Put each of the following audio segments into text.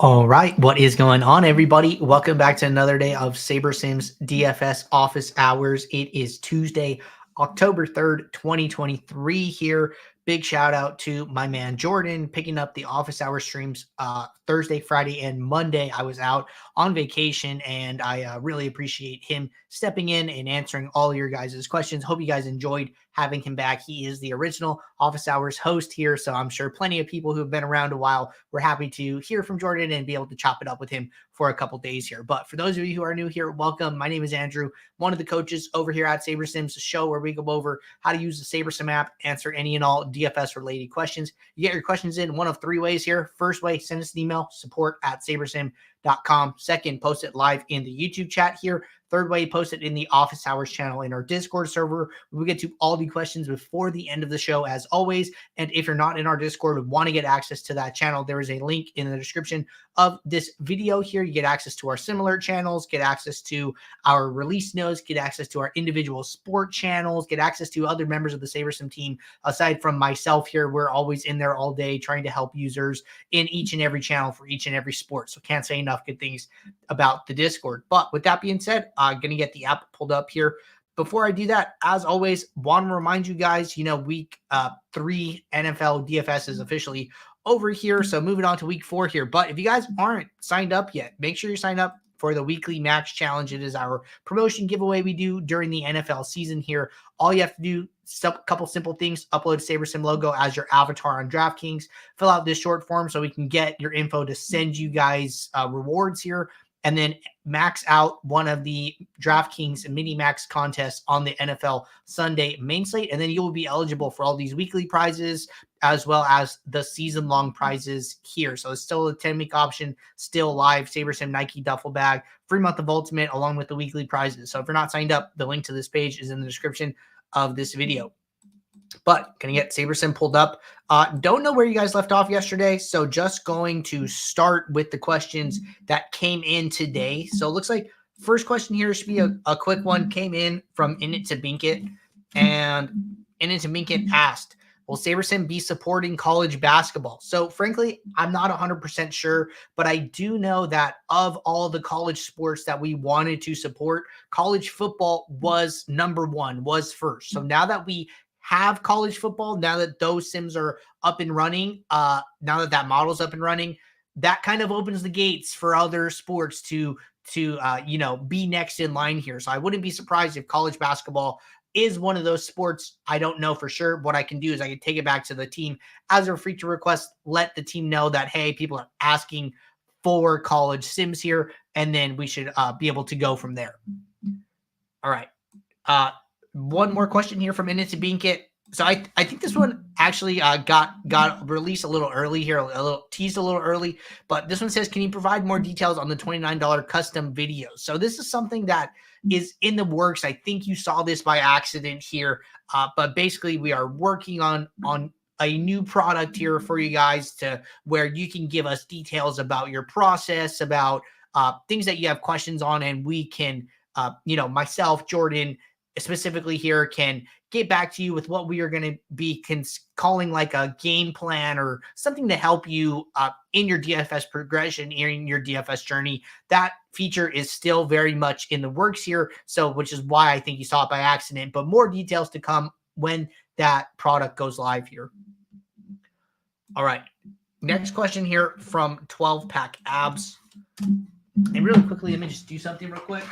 All right, what is going on, everybody? Welcome back to another day of SaberSim's DFS office hours. It is Tuesday, October 3rd, 2023 here. Big shout out to my man Jordan picking up the office hour streams Thursday, Friday, and Monday. I was out on vacation, and I really appreciate him stepping in and answering all your guys' questions. Hope you guys enjoyed having him back. He is the original office hours host here, so I'm sure plenty of people who have been around a while were happy to hear from Jordan and be able to chop it up with him for a couple days here. But for those of you who are new here, welcome. My name is Andrew, one of the coaches over here at SaberSim's show where we go over how to use the SaberSim app, answer any and all DFS related questions. You get your questions in one of three ways here. First way, send us an email, support@sabersim.com. Second, post it live in the YouTube chat here. Third way, post it in the office hours channel in our Discord server. We get to all the questions before the end of the show, as always. And if you're not in our Discord and want to get access to that channel, there is a link in the description of this video here. You get access to our similar channels, get access to our release notes, get access to our individual sport channels, get access to other members of the SaberSim team. Aside from myself here, we're always in there all day trying to help users in each and every channel for each and every sport. So can't say enough good things about the Discord. But with that being said, I'm going to get the app pulled up here. Before I do that, as always, want to remind you guys, week 3 NFL DFS is officially over here. So moving on to week 4 here. But if you guys aren't signed up yet, make sure you sign up for the weekly max challenge. It is our promotion giveaway we do during the NFL season here. All you have to do, a couple simple things: upload a SaberSim logo as your avatar on DraftKings, fill out this short form so we can get your info to send you guys rewards here, and then max out one of the DraftKings mini max contests on the NFL Sunday main slate. And then you will be eligible for all these weekly prizes as well as the season-long prizes here. So it's still a 10-week option, still live. SaberSim Nike duffel bag, free month of Ultimate, along with the weekly prizes. So if you're not signed up, the link to this page is in the description of this video. But going to get SaberSim pulled up. Don't know where you guys left off yesterday, so just going to start with the questions that came in today. So it looks like first question here should be a quick one. Came in from Init to Binkit, and Init to Binkit asked, will SaberSim be supporting college basketball? So frankly, I'm not 100% sure, but I do know that of all the college sports that we wanted to support, college football was number one, was first. So now that we have college football, now that those sims are up and running, now that that model's up and running, that kind of opens the gates for other sports to be next in line here. So I wouldn't be surprised if college basketball is one of those sports. I don't know for sure. What I can do is I can take it back to the team as a feature request, let the team know that, hey, people are asking for college sims here, and then we should be able to go from there. All right. One more question here from Init to Binkit. So I think this one actually got released a little early here, teased a little early. But this one says, can you provide more details on the $29 custom videos? So this is something that is in the works. I think you saw this by accident here. But basically, we are working on a new product here for you guys to where you can give us details about your process, about things that you have questions on, and we can, myself, Jordan, specifically here, can get back to you with what we are going to be calling like a game plan or something to help you in your DFS progression, in your DFS journey. That feature is still very much in the works here, so which is why I think you saw it by accident, but more details to come when that product goes live here. All right, next question here from 12 Pack Abs. And really quickly, let me just do something real quick.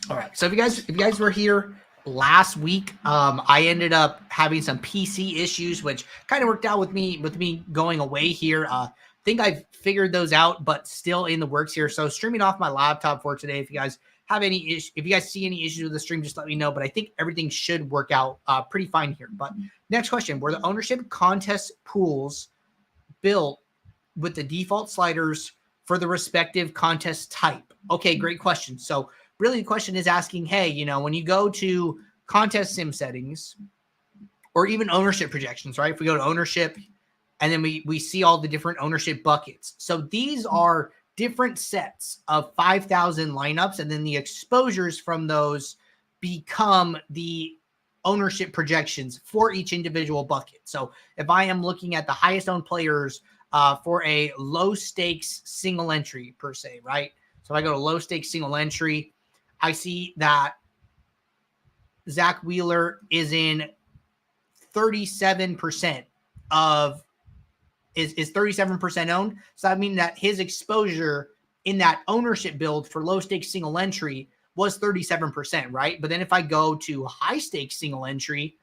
All right. So if you guys were here last week, I ended up having some PC issues, which kind of worked out with me going away here. Think I've figured those out, but still in the works here. So streaming off my laptop for today. If you guys have any issues, if you guys see any issues with the stream, just let me know. But I think everything should work out pretty fine here. But next question: were the ownership contest pools built with the default sliders for the respective contest type? Okay, great question. So really the question is asking, hey, when you go to contest sim settings or even ownership projections, right? If we go to ownership and then we see all the different ownership buckets. So these are different sets of 5,000 lineups, and then the exposures from those become the ownership projections for each individual bucket. So if I am looking at the highest owned players for a low stakes single entry per se, right? So if I go to low stakes single entry, I see that Zach Wheeler is in 37% of is 37% owned. So that means that his exposure in that ownership build for low stakes single entry was 37%, right? But then if I go to high stakes single entry,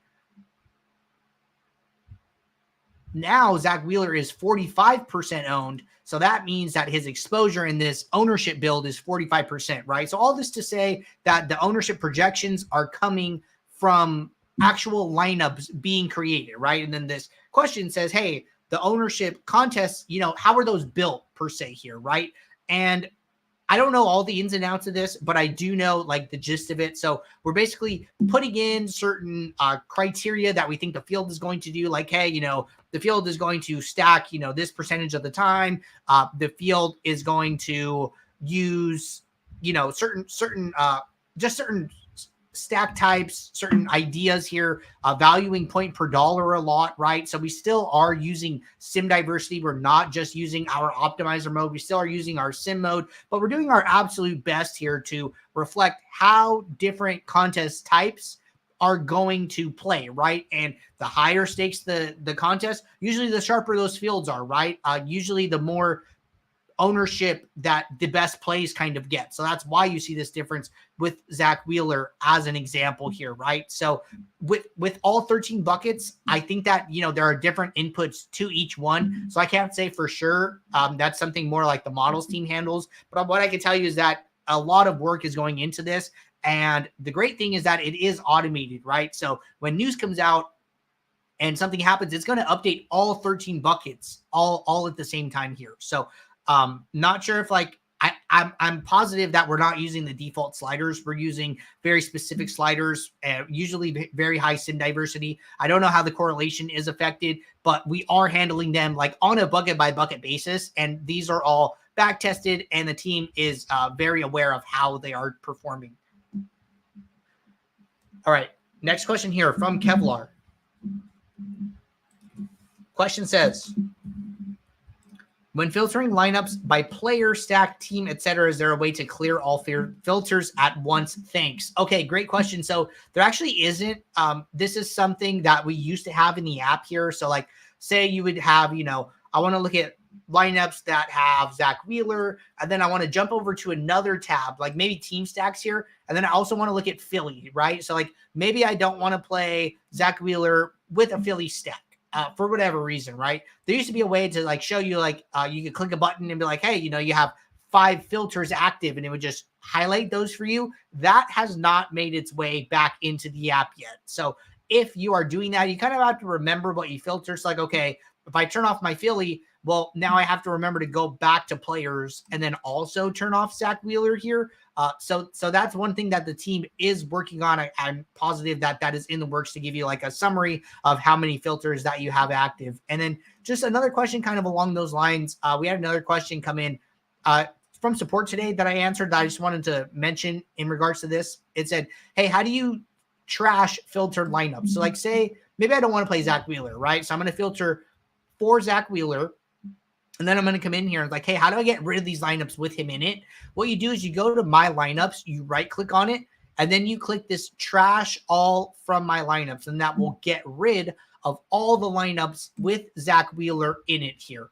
now Zach Wheeler is 45% owned. So that means that his exposure in this ownership build is 45%, right? So all this to say that the ownership projections are coming from actual lineups being created, right? And then this question says, hey, the ownership contests, how are those built per se here, right? And I don't know all the ins and outs of this, but I do know like the gist of it. So we're basically putting in certain criteria that we think the field is going to do. Like, hey, the field is going to stack, this percentage of the time. The field is going to use, certain stack types, certain ideas here, valuing point per dollar a lot, right? So we still are using sim diversity. We're not just using our optimizer mode. We still are using our sim mode, but we're doing our absolute best here to reflect how different contest types are going to play, right? And the higher stakes the contest, usually the sharper those fields are, right? Usually the more ownership that the best plays kind of get. So that's why you see this difference with Zach Wheeler as an example here, right? So with all 13 buckets, I think that, there are different inputs to each one. So I can't say for sure. That's something more like the models team handles. But what I can tell you is that a lot of work is going into this. And the great thing is that it is automated, right? So when news comes out and something happens, it's going to update all 13 buckets all at the same time here. So not sure if I'm positive that we're not using the default sliders. We're using very specific sliders, usually very high sim diversity. I don't know how the correlation is affected, but we are handling them like on a bucket by bucket basis. And these are all back tested and the team is very aware of how they are performing. All right. Next question here from Kevlar. Question says, when filtering lineups by player, stack, team, etc., is there a way to clear all filters at once? Thanks. Okay, great question. So there actually isn't. This is something that we used to have in the app here. So like, say you would have, I want to look at lineups that have Zach Wheeler, and then I want to jump over to another tab, like maybe team stacks here, and then I also want to look at Philly, right? So like maybe I don't want to play Zach Wheeler with a Philly stack. For whatever reason, right? There used to be a way to like show you like you could click a button and be like, hey, you have 5 filters active and it would just highlight those for you. That has not made its way back into the app yet. So if you are doing that, you kind of have to remember what you filter. It's like, okay, if I turn off my Philly, well, now I have to remember to go back to players and then also turn off Zach Wheeler here. So that's one thing that the team is working on. I'm positive that is in the works to give you like a summary of how many filters that you have active. And then just another question kind of along those lines. We had another question come in from support today that I answered that I just wanted to mention in regards to this. It said, hey, how do you trash filtered lineups? So like say, maybe I don't want to play Zach Wheeler, right? So I'm going to filter for Zach Wheeler. And then I'm going to come in here and like, hey, how do I get rid of these lineups with him in it? What you do is you go to my lineups, you right click on it, and then you click this trash all from my lineups. And that will get rid of all the lineups with Zach Wheeler in it here.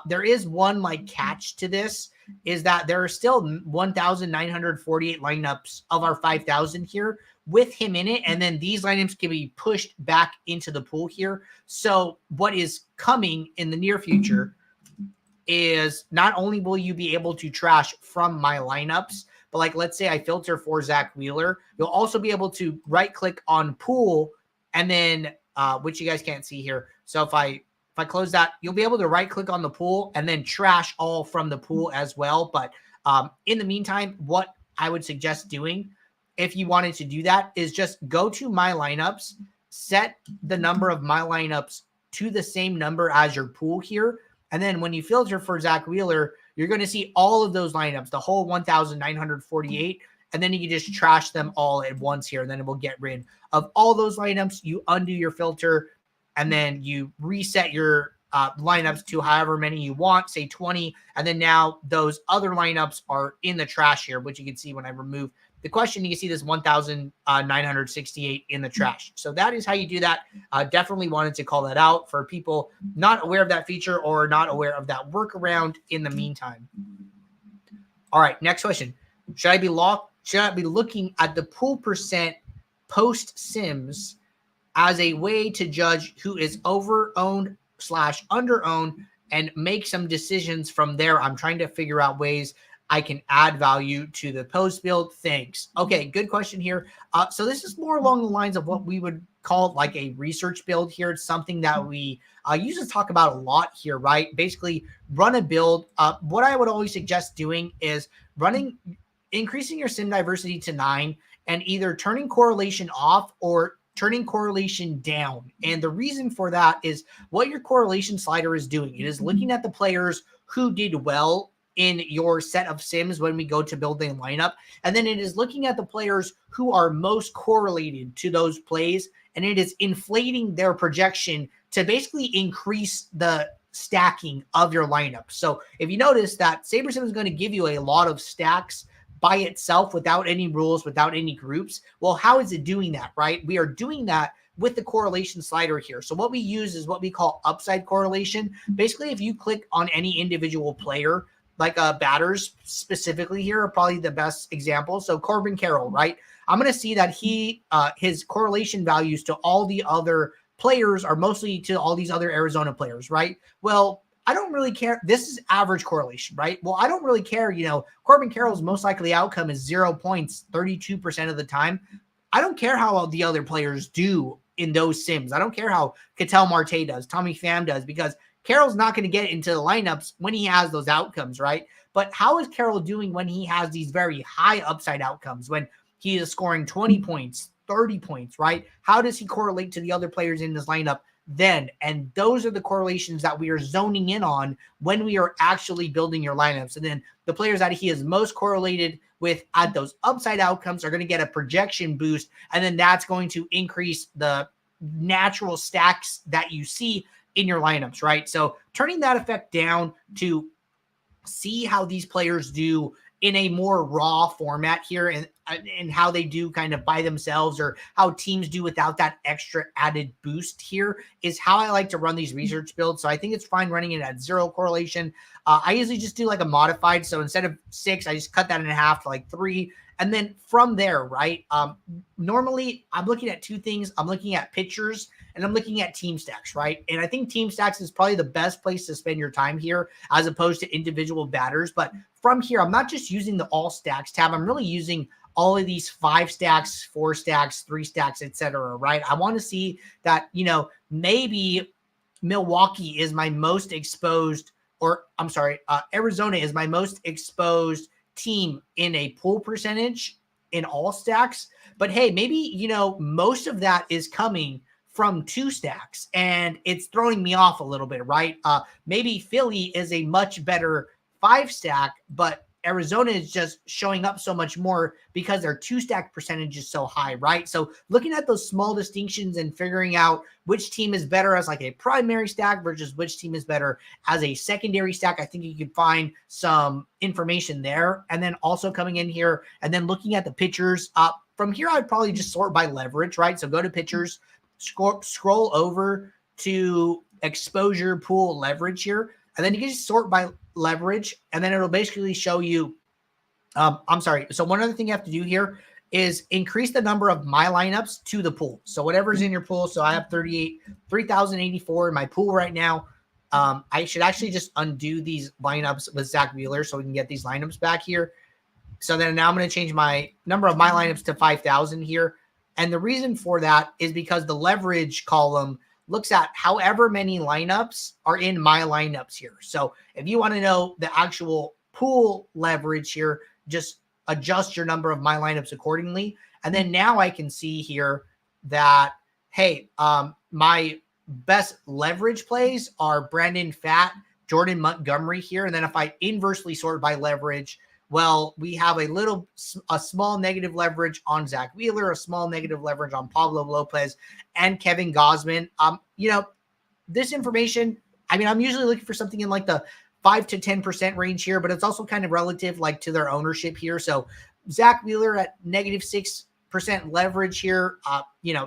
There is one like catch to this is that there are still 1,948 lineups of our 5,000 here with him in it. And then these lineups can be pushed back into the pool here. So what is coming in the near future is not only will you be able to trash from my lineups, but like, let's say I filter for Zach Wheeler, you'll also be able to right click on pool and then, which you guys can't see here. So if I close that, you'll be able to right click on the pool and then trash all from the pool as well. But in the meantime, what I would suggest doing if you wanted to do that is just go to my lineups, set the number of my lineups to the same number as your pool here. And then when you filter for Zach Wheeler, you're going to see all of those lineups, the whole 1,948. and then you can just trash them all at once here, and then it will get rid of all those lineups. You undo your filter, and then you reset your lineups to however many you want, say 20, and then now those other lineups are in the trash here, which you can see when I remove the question. You can see this 1,968 in the trash. So that is how you do that. Definitely wanted to call that out for people not aware of that feature or not aware of that workaround in the meantime. All right, next question. Should I be looking at the pool percent post sims as a way to judge who is over-owned / under-owned and make some decisions from there? I'm trying to figure out ways I can add value to the post build. Thanks. Okay, good question here. So this is more along the lines of what we would call like a research build here. It's something that we usually talk about a lot here, right? Basically, run a build. What I would always suggest doing is increasing your sim diversity to 9 and either turning correlation off or turning correlation down. And the reason for that is what your correlation slider is doing. It is looking at the players who did well in your set of sims when we go to building a lineup. And then it is looking at the players who are most correlated to those plays. And it is inflating their projection to basically increase the stacking of your lineup. So if you notice that SaberSim is going to give you a lot of stacks by itself without any rules, without any groups. Well, how is it doing that, right? We are doing that with the correlation slider here. So what we use is what we call upside correlation. Basically, if you click on any individual player, like batters specifically here are probably the best example. So Corbin Carroll, right? I'm going to see that his correlation values to all the other players are mostly to all these other Arizona players, right? Well, I don't really care. This is average correlation, right? Well, I don't really care. Corbin Carroll's most likely outcome is 0 points 32% of the time. I don't care how the other players do in those sims. I don't care how Ketel Marte does, Tommy Pham does, because Carroll's not going to get into the lineups when he has those outcomes, right? But how is Carroll doing when he has these very high upside outcomes, when he is scoring 20 points, 30 points, right? How does he correlate to the other players in this lineup then? And those are the correlations that we are zoning in on when we are actually building your lineups. And then the players that he is most correlated with at those upside outcomes are going to get a projection boost. And then that's going to increase the natural stacks that you see in your lineups, right? So turning that effect down to see how these players do in a more raw format here and how they do kind of by themselves, or how teams do without that extra added boost here, is how I like to run these research builds. So I think it's fine running it at 0 correlation. I usually just do like a modified. So instead of 6, I just cut that in half to like 3. And then from there, right? Normally I'm looking at 2 things. I'm looking at pitchers and I'm looking at team stacks, right? And I think team stacks is probably the best place to spend your time here as opposed to individual batters. But from here, I'm not just using the all stacks tab. I'm really using all of these 5 stacks, 4 stacks, 3 stacks, etc. Right? I want to see that, maybe Milwaukee is my most exposed, or I'm sorry, Arizona is my most exposed team in a pool percentage in all stacks. But hey, maybe, most of that is coming from 2 stacks and it's throwing me off a little bit, right? Maybe Philly is a much better 5 stack, but Arizona is just showing up so much more because their 2 stack percentage is so high, right? So looking at those small distinctions and figuring out which team is better as like a primary stack versus which team is better as a secondary stack, I think you can find some information there. And then also coming in here and then looking at the pitchers. From here, I'd probably just sort by leverage, right? So go to pitchers, scroll over to exposure pool leverage here, and then you can just sort by leverage, and then it'll basically show you, so one other thing you have to do here is increase the number of my lineups to the pool. So whatever's in your pool. So I have 3,084 in my pool right now. I should actually just undo these lineups with Zach Wheeler so we can get these lineups back here. So then now I'm going to change my number of my lineups to 5,000 here. And the reason for that is because the leverage column looks at however many lineups are in my lineups here. So if you want to know the actual pool leverage here, just adjust your number of my lineups accordingly. And then now I can see here that, hey, my best leverage plays are Brandon Pfaadt, Jordan Montgomery here. And then if I inversely sort by leverage, Well, we have a small negative leverage on Zach Wheeler, a small negative leverage on Pablo Lopez and Kevin Gausman. This information, I mean, I'm usually looking for something in like the 5 to 10% range here, but it's also kind of relative like to their ownership here. So Zach Wheeler at -6% leverage here,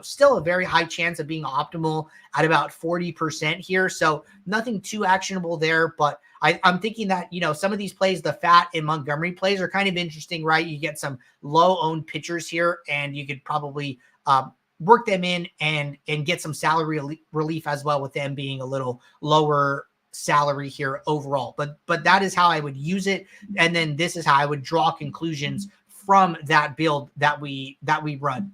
still a very high chance of being optimal at about 40% here. So nothing too actionable there, but I'm thinking that, some of these plays, the Fat and Montgomery plays are kind of interesting, right? You get some low owned pitchers here and you could probably work them in and get some salary relief as well with them being a little lower salary here overall. But that is how I would use it. And then this is how I would draw conclusions from that build that we run.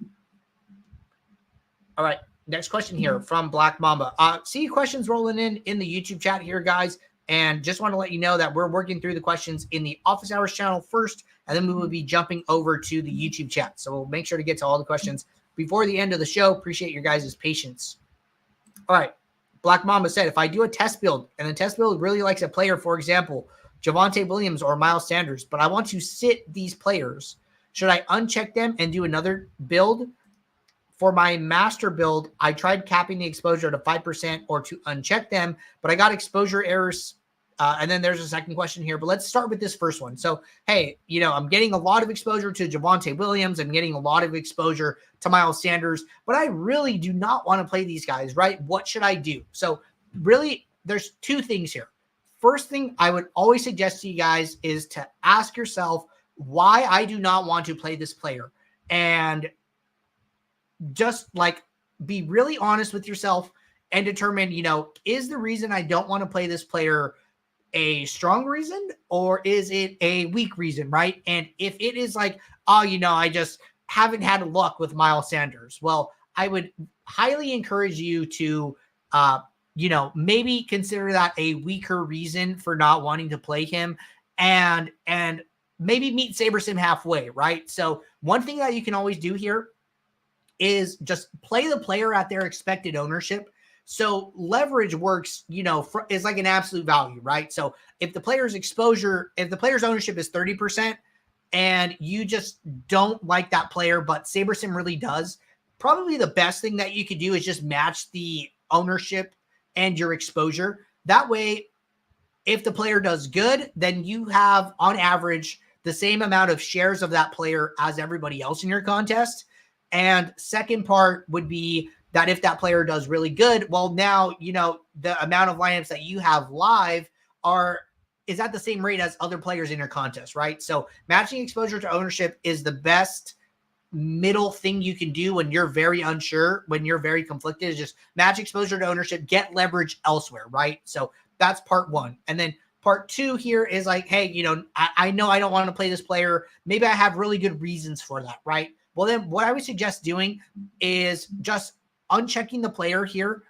All right. Next question here from Black Mamba. See questions rolling in the YouTube chat here, guys. And just want to let you know that we're working through the questions in the Office Hours channel first, and then we will be jumping over to the YouTube chat. So we'll make sure to get to all the questions before the end of the show. Appreciate your guys' patience. All right. Black Mamba said, if I do a test build and the test build really likes a player, for example, Javonte Williams or Miles Sanders, but I want to sit these players, should I uncheck them and do another build? For my master build, I tried capping the exposure to 5% or to uncheck them, but I got exposure errors. And then there's a second question here, but let's start with this first one. So, hey, I'm getting a lot of exposure to Javonte Williams. I'm getting a lot of exposure to Miles Sanders, but I really do not want to play these guys, right? What should I do? So really, there's two things here. First thing I would always suggest to you guys is to ask yourself why I do not want to play this player. And just like be really honest with yourself and determine, is the reason I don't want to play this player a strong reason or is it a weak reason, right? And if it is like, I just haven't had luck with Miles Sanders, well, I would highly encourage you to, maybe consider that a weaker reason for not wanting to play him and maybe meet SaberSim halfway, right? So one thing that you can always do here is just play the player at their expected ownership. So leverage works, is like an absolute value, right? So if the player's ownership is 30% and you just don't like that player, but SaberSim really does, probably the best thing that you could do is just match the ownership and your exposure. That way, if the player does good, then you have on average the same amount of shares of that player as everybody else in your contest. And second part would be that if that player does really good, well, now, the amount of lineups that you have live is at the same rate as other players in your contest, right? So matching exposure to ownership is the best middle thing you can do when you're very unsure, when you're very conflicted, is just match exposure to ownership, get leverage elsewhere, right? So that's part one. And then part two here is like, hey, I know I don't want to play this player. Maybe I have really good reasons for that, right? Well, then what I would suggest doing is just unchecking the player here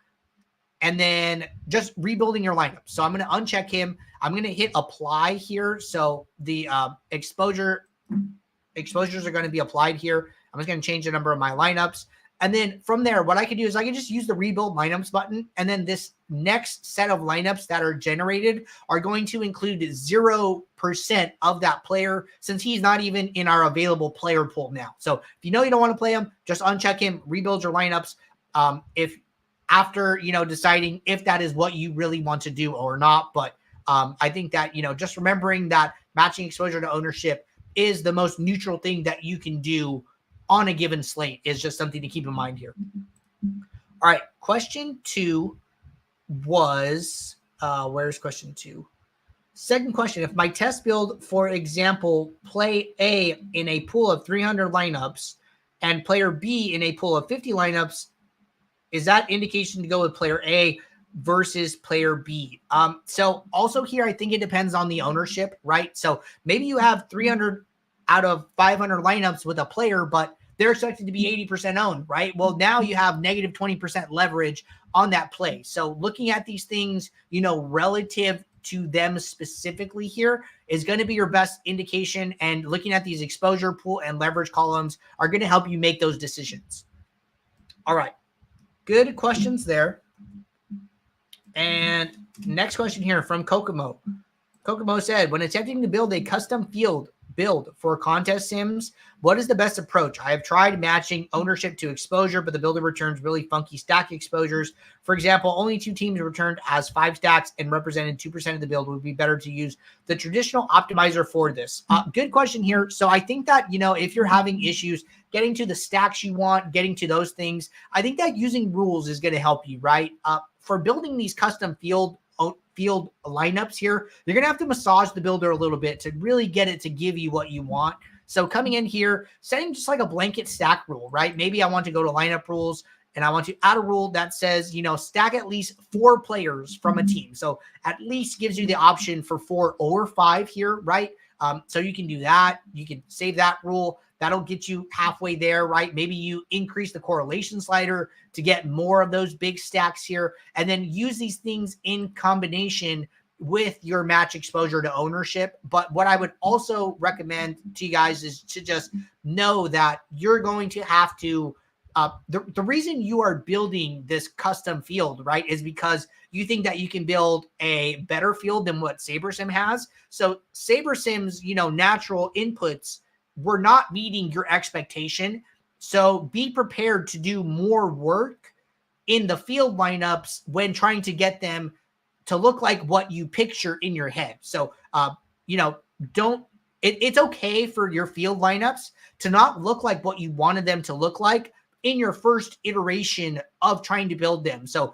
and then just rebuilding your lineup. So I'm going to uncheck him. I'm going to hit apply here. So the exposures are going to be applied here. I'm just going to change the number of my lineups. And then from there, what I can do is I can just use the rebuild lineups button. And then this next set of lineups that are generated are going to include 0% of that player since he's not even in our available player pool now. So if you don't want to play him, just uncheck him, rebuild your lineups. If after, deciding if that is what you really want to do or not. But I think that, just remembering that matching exposure to ownership is the most neutral thing that you can do on a given slate is just something to keep in mind here. All right. Question 2 was, where's question 2? Second question, if my test build, for example, play A in a pool of 300 lineups and player B in a pool of 50 lineups, is that indication to go with player A versus player B? So also here, I think it depends on the ownership, right? So maybe you have 300 out of 500 lineups with a player, but they're expected to be 80% owned, right? Well, now you have negative 20% leverage on that play. So looking at these things, relative to them specifically here is going to be your best indication. And looking at these exposure pool and leverage columns are going to help you make those decisions. All right. Good questions there. And next question here from Kokomo. Kokomo said, when attempting to build a custom field build for contest sims? What is the best approach? I have tried matching ownership to exposure, but the builder returns really funky stack exposures. For example, only 2 teams returned as 5 stacks and represented 2% of the build. Would be better to use the traditional optimizer for this. Good question here. So I think that, if you're having issues getting to the stacks you want, getting to those things, I think that using rules is going to help you, right? For building these custom field lineups here, you're going to have to massage the builder a little bit to really get it to give you what you want. So coming in here, setting just like a blanket stack rule, right? Maybe I want to go to lineup rules and I want to add a rule that says, stack at least 4 players from a team. So at least gives you the option for 4 or 5 here, right? So you can do that. You can save that rule. That'll get you halfway there, right? Maybe you increase the correlation slider to get more of those big stacks here, and then use these things in combination with your match exposure to ownership. But what I would also recommend to you guys is to just know that you're going to have to, the reason you are building this custom field, right, is because you think that you can build a better field than what SaberSim has. So SaberSim's, natural inputs were not meeting your expectation. So be prepared to do more work in the field lineups when trying to get them to look like what you picture in your head. So, it's okay for your field lineups to not look like what you wanted them to look like in your first iteration of trying to build them. So,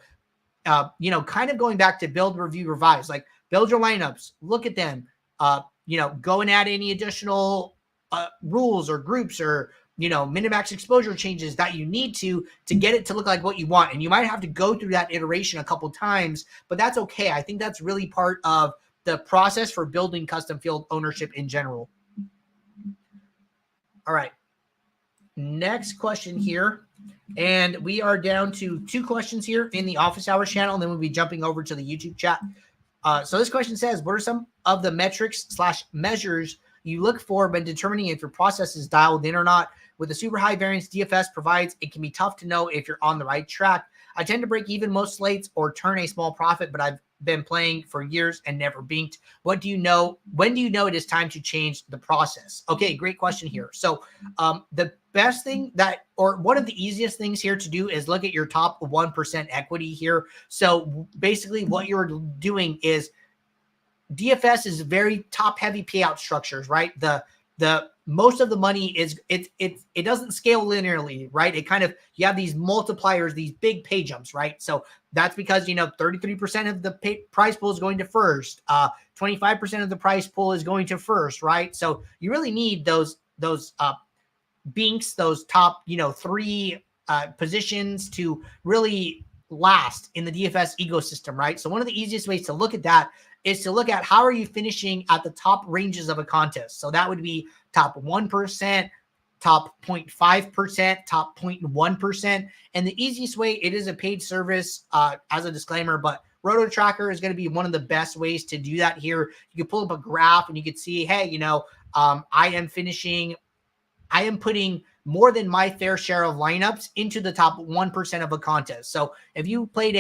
kind of going back to build, review, revise, like build your lineups, look at them, go and add any additional rules or groups or, minimax exposure changes that you need to get it to look like what you want. And you might have to go through that iteration a couple times, but that's okay. I think that's really part of the process for building custom field ownership in general. All right. Next question here. And we are down to 2 questions here in the office hours channel, and then we'll be jumping over to the YouTube chat. So this question says, what are some of the metrics / measures you look for when determining if your process is dialed in or not? With the super high variance DFS provides, it can be tough to know if you're on the right track. I tend to break even most slates or turn a small profit, but I've been playing for years and never binked. What do you know? When do you know it is time to change the process? Okay, great question here. So the best thing or one of the easiest things here to do is look at your top 1% equity here. So basically what you're doing is DFS is very top heavy payout structures, right? The most of the money is it doesn't scale linearly, right? It kind of, you have these multipliers, these big pay jumps, right? So that's because 33% of the prize pool is going to first, 25% of the prize pool is going to first, right? So you really need those binks, those top 3 positions to really last in the DFS ecosystem, right? So one of the easiest ways to look at that is to look at how are you finishing at the top ranges of a contest. So that would be top 1%, top 0.5%, top 0.1%. And the easiest way, it is a paid service as a disclaimer, but Roto Tracker is going to be one of the best ways to do that here. You can pull up a graph and you can see, hey, I am putting more than my fair share of lineups into the top 1% of a contest. So if you played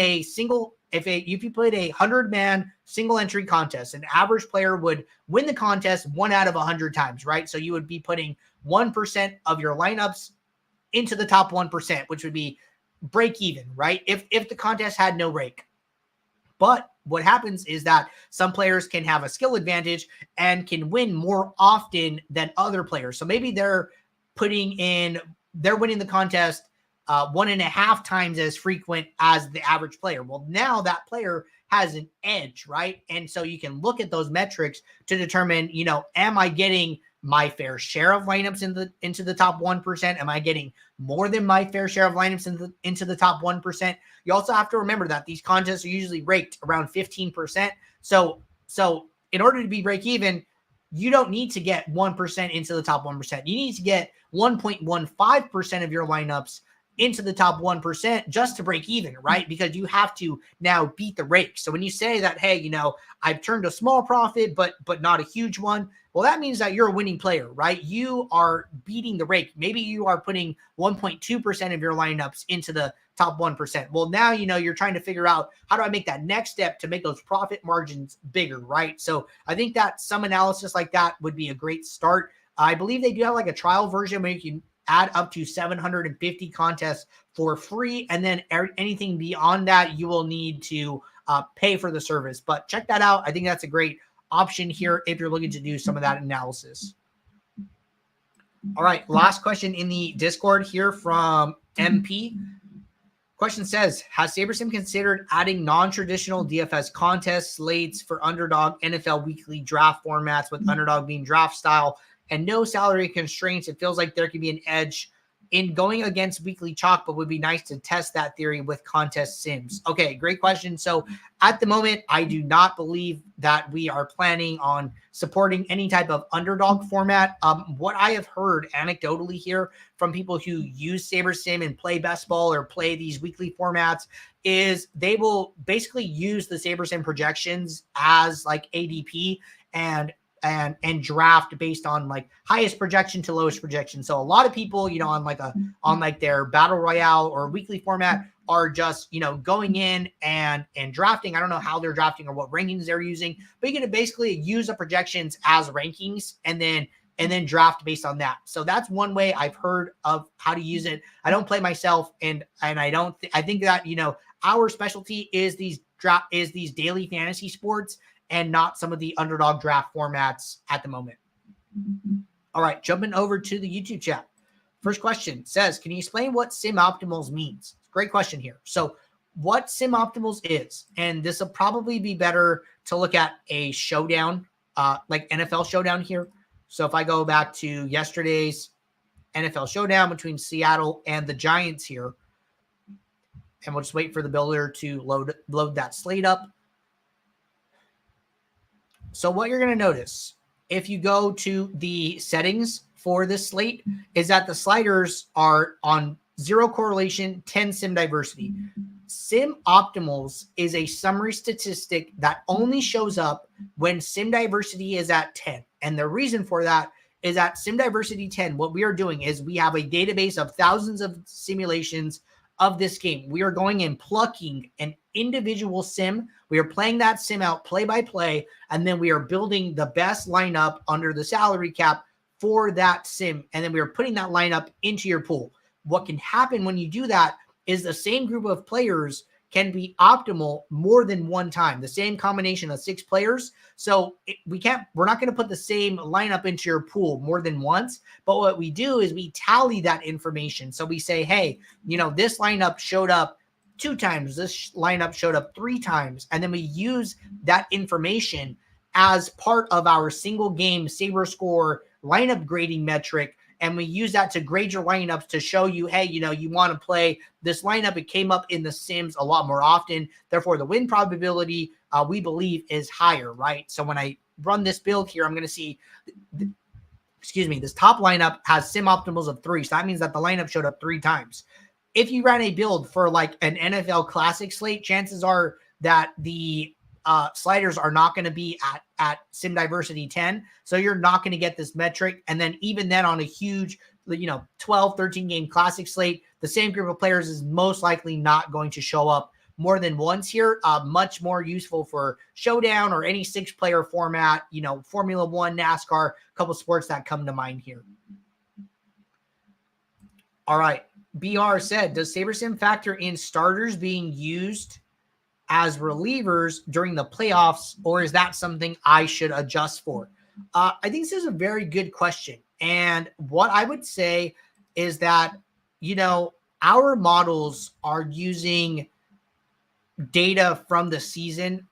if you played a 100-man single entry contest, an average player would win the contest 1 out of 100 times, right? So you would be putting 1% of your lineups into the top 1%, which would be break even, right? If the contest had no rake. But what happens is that some players can have a skill advantage and can win more often than other players. So maybe they're winning the contest 1.5 times as frequent as the average player. Well, now that player has an edge, right? And so you can look at those metrics to determine, am I getting my fair share of lineups into the top 1%? Am I getting more than my fair share of lineups into the top 1%? You also have to remember that these contests are usually raked around 15%. So in order to be break even, you don't need to get 1% into the top 1%. You need to get 1.15% of your lineups into the top 1% just to break even, right? Because you have to now beat the rake. So when you say that, hey, I've turned a small profit, but not a huge one, well, that means that you're a winning player, right? You are beating the rake. Maybe you are putting 1.2% of your lineups into the top 1%. Well, now, you're trying to figure out how do I make that next step to make those profit margins bigger, right? So I think that some analysis like that would be a great start. I believe they do have like a trial version where you can add up to 750 contests for free. And then anything beyond that, you will need to pay for the service. But check that out. I think that's a great option here if you're looking to do some of that analysis. All right, last question in the Discord here from MP. Question says, has SaberSim considered adding non-traditional DFS contest slates for underdog NFL weekly draft formats with underdog being draft style and no salary constraints? It feels like there could be an edge in going against weekly chalk, but would be nice to test that theory with contest sims. Okay, great question. So at the moment, I do not believe that we are planning on supporting any type of underdog format. What I have heard anecdotally here from people who use SaberSim and play best ball or play these weekly formats is they will basically use the SaberSim projections as like ADP and draft based on like highest projection to lowest projection. So a lot of people, on their battle royale or weekly format are just, going in and drafting. I don't know how they're drafting or what rankings they're using, but you're going to basically use the projections as rankings and then draft based on that. So that's one way I've heard of how to use it. I don't play myself and I think that, our specialty is these daily fantasy sports and not some of the underdog draft formats at the moment. All right, jumping over to the YouTube chat. First question says, can you explain what sim optimals means? Great question here. So what sim optimals is, and this will probably be better to look at a showdown, like NFL showdown here. So if I go back to yesterday's NFL showdown between Seattle and the Giants here, and we'll just wait for the builder to load that slate up. So what you're going to notice if you go to the settings for this slate is that the sliders are on 0 correlation, 10 sim diversity. Sim optimals is a summary statistic that only shows up when sim diversity is at 10. And the reason for that is at sim diversity 10, what we are doing is we have a database of thousands of simulations of this game. We are going and plucking an individual sim. We are playing that sim out play by play, and then we are building the best lineup under the salary cap for that sim. And then we are putting that lineup into your pool. What can happen when you do that is the same group of players can be optimal more than one time, the same combination of 6 players. So we're not going to put the same lineup into your pool more than once, but what we do is we tally that information. So we say, hey, this lineup showed up 2 times, this lineup showed up 3 times. And then we use that information as part of our single game Saber score lineup grading metric. And we use that to grade your lineups to show you, hey, you want to play this lineup. It came up in the sims a lot more often. Therefore, the win probability, we believe, is higher, right? So when I run this build here, I'm going to see, this top lineup has sim optimals of 3. So that means that the lineup showed up 3 times. If you ran a build for like an NFL classic slate, chances are that the sliders are not going to be at sim diversity 10. So you're not going to get this metric. And then even then on a huge, 12, 13 game classic slate, the same group of players is most likely not going to show up more than once here. Much more useful for showdown or any 6-player format, Formula One, NASCAR, a couple sports that come to mind here. All right. BR said, does SaberSim factor in starters being used as relievers during the playoffs, or is that something I should adjust for? I think this is a very good question. And what I would say is that, our models are using data from the season.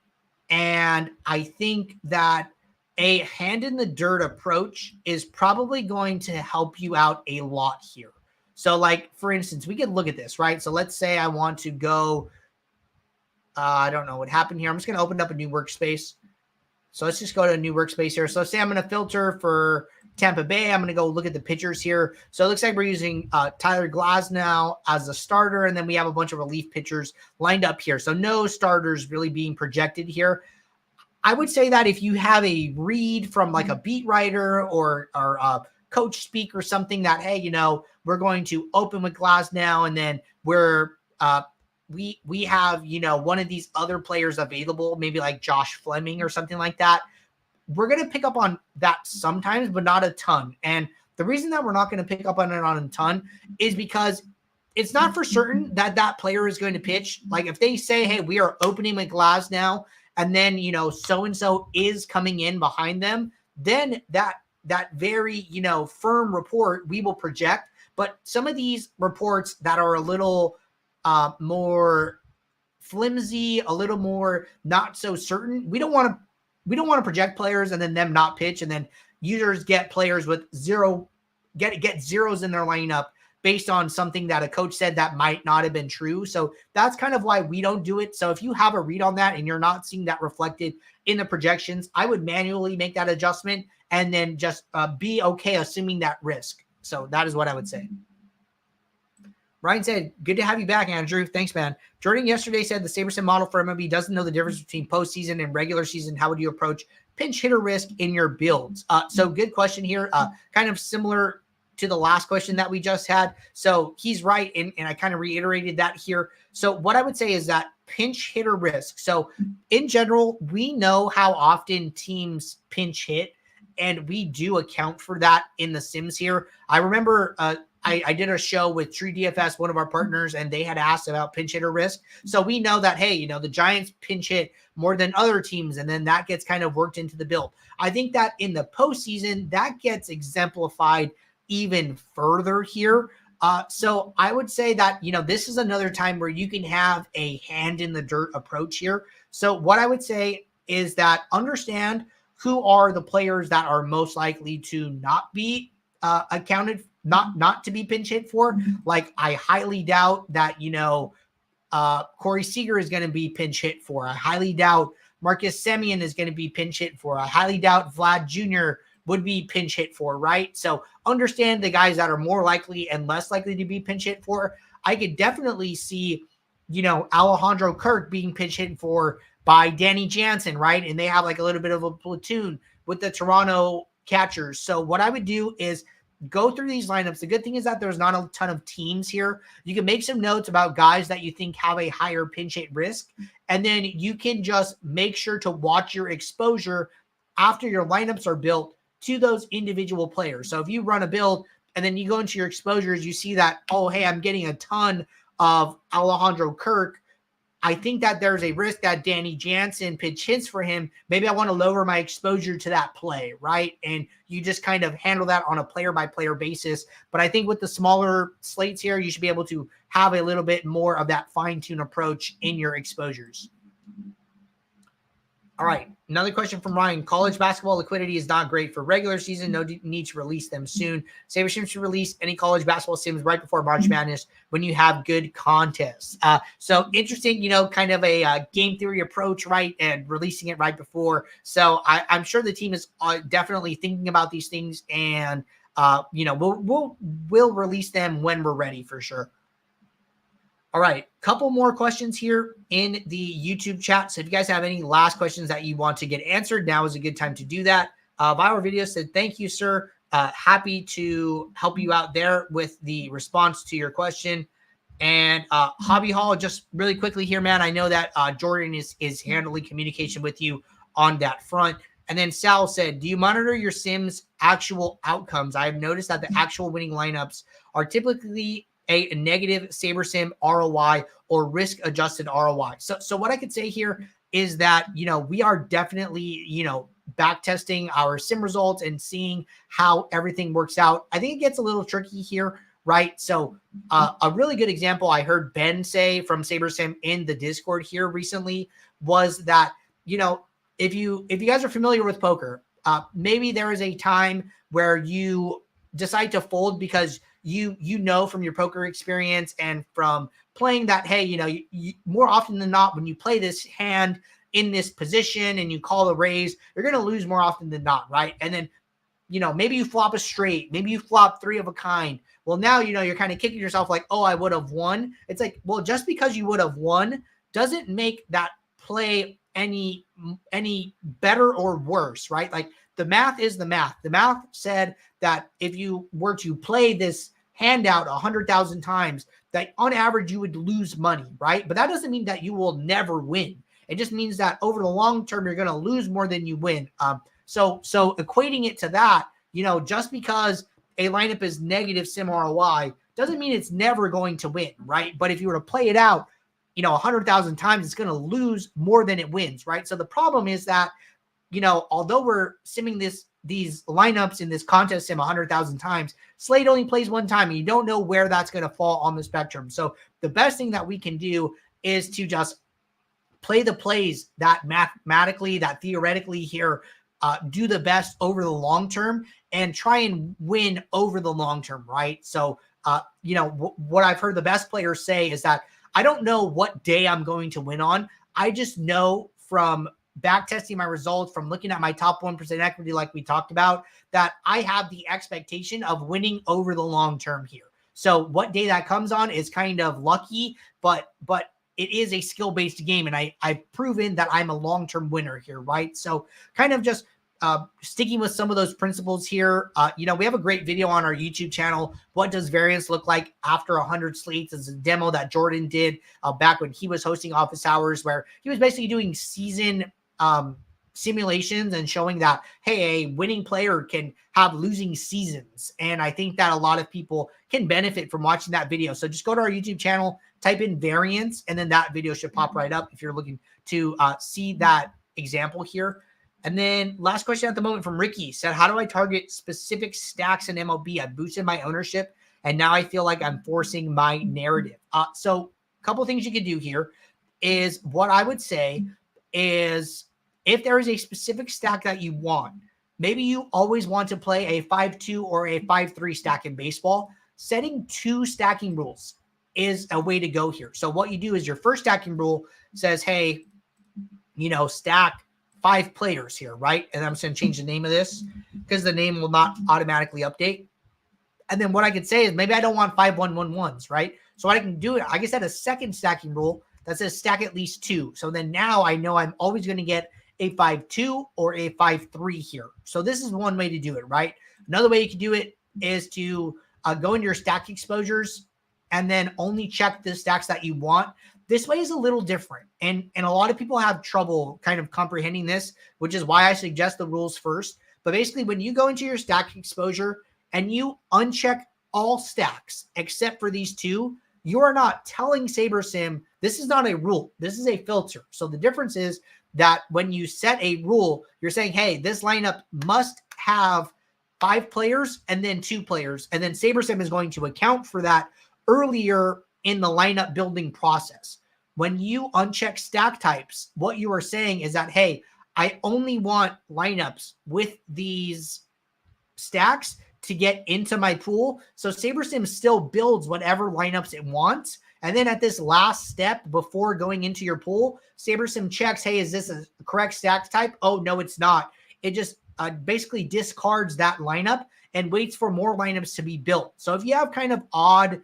And I think that a hand in the dirt approach is probably going to help you out a lot here. So like, for instance, we could look at this, right? So let's say I want to go, I don't know what happened here. I'm just going to open up a new workspace. So let's just go to a new workspace here. So say I'm going to filter for Tampa Bay. I'm going to go look at the pitchers here. So it looks like we're using Tyler Glasnow as a starter, and then we have a bunch of relief pitchers lined up here. So no starters really being projected here. I would say that if you have a read from like a beat writer or a coach speak or something that, hey, we're going to open with Glasnow, and then we're we have, one of these other players available, maybe like Josh Fleming or something like that, we're going to pick up on that sometimes, but not a ton. And the reason that we're not going to pick up on it on a ton is because it's not for certain that that player is going to pitch. Like if they say, hey, we are opening McGlass now, and then, so-and-so is coming in behind them, then that very, firm report we will project. But some of these reports that are a little more flimsy, a little more not so certain, we don't want to project players and then them not pitch, and then users get players with get zeros in their lineup based on something that a coach said that might not have been true. So that's kind of why we don't do it. So if you have a read on that and you're not seeing that reflected in the projections, I would manually make that adjustment and then just be okay assuming that risk. So that is what I would say. Ryan said, good to have you back, Andrew. Thanks, man. Jordan yesterday said the SaberSim model for MLB doesn't know the difference between postseason and regular season. How would you approach pinch hitter risk in your builds? So good question here. Kind of similar to the last question that we just had. So he's right. And I kind of reiterated that here. So what I would say is that pinch hitter risk. So in general, we know how often teams pinch hit, and we do account for that in the sims here. I remember I did a show with True DFS, one of our partners, and they had asked about pinch hitter risk. So we know that, hey, the Giants pinch hit more than other teams, and then that gets kind of worked into the build. I think that in the postseason, that gets exemplified even further here. So I would say that, this is another time where you can have a hand in the dirt approach here. So what I would say is that understand who are the players that are most likely to not be accounted, not to be pinch hit for. Like I highly doubt that, Corey Seager is going to be pinch hit for. I highly doubt Marcus Semien is going to be pinch hit for. I highly doubt Vlad Jr. would be pinch hit for, right? So understand the guys that are more likely and less likely to be pinch hit for. I could definitely see, Alejandro Kirk being pinch hit for by Danny Jansen, right? And they have like a little bit of a platoon with the Toronto catchers. So what I would do is go through these lineups. The good thing is that there's not a ton of teams here. You can make some notes about guys that you think have a higher pinch hit risk, and then you can just make sure to watch your exposure after your lineups are built to those individual players. So if you run a build and then you go into your exposures, you see that, oh, hey, I'm getting a ton of Alejandro Kirk. I think that there's a risk that Danny Jansen pinch hits for him. Maybe I want to lower my exposure to that play, right? And you just kind of handle that on a player-by-player basis. But I think with the smaller slates here, you should be able to have a little bit more of that fine-tune approach in your exposures. All right, another question from Ryan. College basketball liquidity is not great for regular season. No need to release them soon. SaberSim should release any college basketball sims right before March Madness when you have good contests. So interesting, kind of a game theory approach, right? And releasing it right before. So I'm sure the team is definitely thinking about these things, and we'll release them when we're ready for sure. All right, couple more questions here in the YouTube chat. So if you guys have any last questions that you want to get answered, now is a good time to do that. Viral Video said, thank you, sir. Happy to help you out there with the response to your question. And Hobby Hall, just really quickly here, man, I know that Jordan is handling communication with you on that front. And then Sal said, do you monitor your Sims actual outcomes? I have noticed that the actual winning lineups are typically a negative SaberSim ROI or risk-adjusted ROI. So what I could say here is that, we are definitely, back testing our sim results and seeing how everything works out. I think it gets a little tricky here, right? So a really good example I heard Ben say from SaberSim in the Discord here recently was that, if you guys are familiar with poker, maybe there is a time where you decide to fold because you know from your poker experience and from playing that, hey, you more often than not, when you play this hand in this position and you call a raise, you're going to lose more often than not, right? And then, maybe you flop a straight, maybe you flop three of a kind. Well, now, you're kind of kicking yourself like, oh, I would have won. It's like, well, just because you would have won doesn't make that play any better or worse, right? Like the math is the math. The math said that if you were to play this hand out 100,000 times, that on average you would lose money, right? But that doesn't mean that you will never win. It just means that over the long term, you're going to lose more than you win. So equating it to that, just because a lineup is negative sim ROI doesn't mean it's never going to win, right? But if you were to play it out, 100,000 times, it's going to lose more than it wins, right? So the problem is that, although we're simming these lineups in this contest sim 100,000 times, Slate only plays one time, and you don't know where that's going to fall on the spectrum. So the best thing that we can do is to just play the plays that mathematically, that theoretically here do the best over the long term and try and win over the long term, right? So, what I've heard the best players say is that I don't know what day I'm going to win on. I just know from back testing my results, from looking at my top 1% equity like we talked about, that I have the expectation of winning over the long term here. So what day that comes on is kind of lucky, but it is a skill-based game, and I've proven that I'm a long-term winner here, right? So kind of just sticking with some of those principles here. We have a great video on our YouTube channel. What does variance look like after 100 slates? It's a demo that Jordan did back when he was hosting office hours, where he was basically doing season simulations and showing that, hey, a winning player can have losing seasons. And I think that a lot of people can benefit from watching that video. So just go to our YouTube channel, type in variance, and then that video should pop right up if you're looking to see that example here. And then last question at the moment from Ricky said, how do I target specific stacks in MLB? I boosted my ownership, and now I feel like I'm forcing my narrative. So a couple of things you could do here is, what I would say is, if there is a specific stack that you want, maybe you always want to play a 5-2 or a 5-3 stack in baseball, setting 2 stacking rules is a way to go here. So what you do is, your first stacking rule says, hey, stack 5 players here, right? And I'm just going to change the name of this because the name will not automatically update. And then what I could say is, maybe I don't want 5-1-1-1s, right? So what I can do, I can set a second stacking rule that says stack at least 2. So then now I know I'm always going to get a 5-2 or a 5-3 here. So this is one way to do it, right? Another way you can do it is to go into your stack exposures and then only check the stacks that you want. This way is a little different. And a lot of people have trouble kind of comprehending this, which is why I suggest the rules first. But basically, when you go into your stack exposure and you uncheck all stacks except for these 2, you are not telling SaberSim, this is not a rule. This is a filter. So the difference is that when you set a rule, you're saying, hey, this lineup must have 5 players and then 2 players. And then SaberSim is going to account for that earlier in the lineup building process. When you uncheck stack types, what you are saying is that, hey, I only want lineups with these stacks to get into my pool. So SaberSim still builds whatever lineups it wants. And then at this last step before going into your pool, SaberSim checks, hey, is this a correct stack type? Oh, no, it's not. It just basically discards that lineup and waits for more lineups to be built. So if you have kind of odd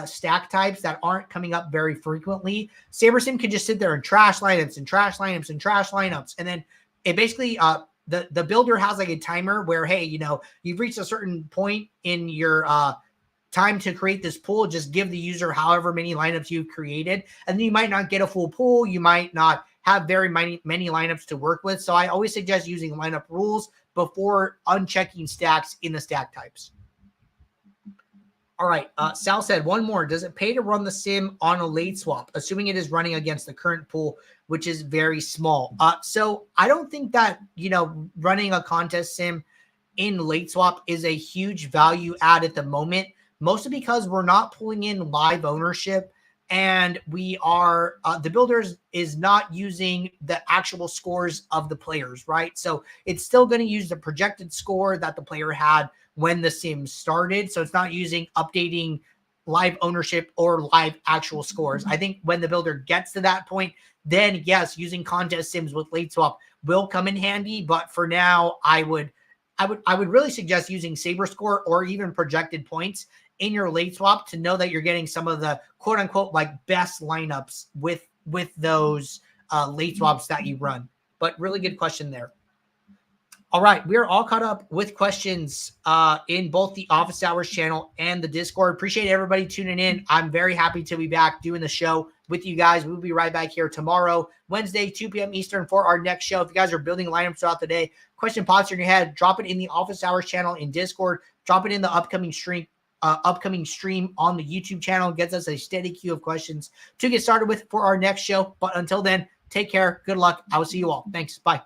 stack types that aren't coming up very frequently, SaberSim can just sit there and trash lineups and trash lineups and trash lineups. And then it basically, the builder has like a timer where, hey, you've reached a certain point in your time to create this pool. Just give the user however many lineups you've created. And then you might not get a full pool. You might not have very many lineups to work with. So I always suggest using lineup rules before unchecking stacks in the stack types. All right. Sal said, one more. Does it pay to run the sim on a late swap, assuming it is running against the current pool, which is very small? So I don't think that, running a contest sim in late swap is a huge value add at the moment, mostly because we're not pulling in live ownership, and we are, the builders is not using the actual scores of the players, right? So it's still going to use the projected score that the player had when the sim started. So it's not using updating live ownership or live actual scores. I think when the builder gets to that point, then yes, using contest sims with late swap will come in handy. But for now, I would really suggest using SaberScore or even projected points in your late swap to know that you're getting some of the quote unquote like best lineups with those late swaps that you run. But really good question there. All right, we are all caught up with questions in both the Office Hours channel and the Discord. Appreciate everybody tuning in. I'm very happy to be back doing the show with you guys. We'll be right back here tomorrow, Wednesday, 2 p.m. Eastern for our next show. If you guys are building lineups throughout the day, question pops in your head, drop it in the Office Hours channel in Discord, drop it in the upcoming stream on the YouTube channel. It gets us a steady queue of questions to get started with for our next show. But until then, take care. Good luck. I will see you all. Thanks. Bye.